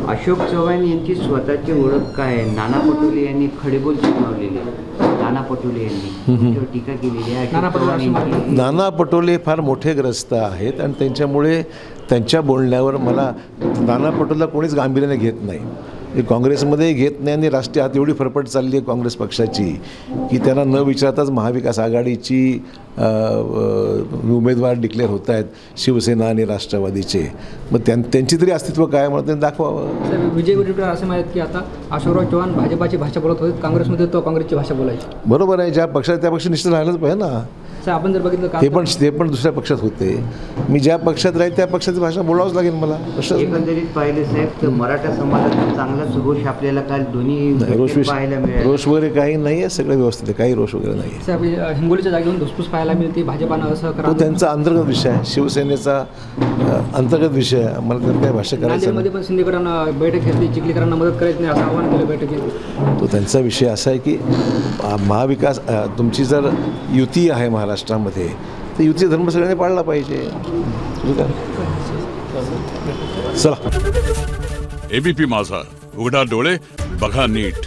अशोक चव्हाण यांची स्वतःची ओळख काय आहे? नाना पटोले यांनी खडेबोल सुनावलेले. नाना पटोले यांनी टीका केलेली आहे. नाना पटोले फार मोठे ग्रस्त आहेत आणि त्यांच्यामुळे त्यांच्या बोलण्यावर मला नाना पटोलेला कोणीच गांभीर्याने घेत नाही. काँग्रेसमध्ये घेत नाही आणि राष्ट्रीय हात एवढी फरफट चालली आहे काँग्रेस पक्षाची की त्यांना न विचारताच महाविकास आघाडीची उमेदवार डिक्लेअर होत आहेत शिवसेना आणि राष्ट्रवादीचे. मग त्यांची तरी अस्तित्व काय म्हणून त्यांनी दाखवावं. सर विजय वडेट्टीवार असे म्हणतात की आता अशोकराव चव्हाण भाजपाची भाषा बोलत होते, काँग्रेसमध्ये तो काँग्रेसची भाषा बोलायची. बरोबर आहे. ज्या पक्षात त्या पक्ष निश्चित राहिलंच पाहिजे ना. सर आपण जर बघितलं ते पण दुसऱ्या पक्षात होते. मी ज्या पक्षात राहील त्या पक्षाची भाषा बोलावंच लागेल मला. एकंदरीत पाहिले साहेब तर मराठा समाजाचा चांगलाच रोष आपल्याला काल दोन्ही पाहायला मिळाला. रोष वगैरे काही नाही आहे, सगळं व्यवस्थित आहे, काही रोष वगैरे नाही आहे. सर हिंगोलीच्या जागेवरून धुसफूस पाहायला मिळते भाजपानं असं करा. तो त्यांचा अंतर्गत विषय आहे, शिवसेनेचा अंतर्गत विषय आहे. मला त्यात काही भाष्य करायचं नाही. पण शिंदेकरांना बैठक घेतली, चिखलीकरांना मदत करायची नाही असं आवाहन केलं बैठकीत. तो त्यांचा विषय असा आहे की महाविकास तुमची जर युती आहे महाराष्ट्रामध्ये तर युती धर्म सगळ्यांनी पाळला पाहिजे. चला. एबीपी माझा, उघडा डोळे बघा नीट.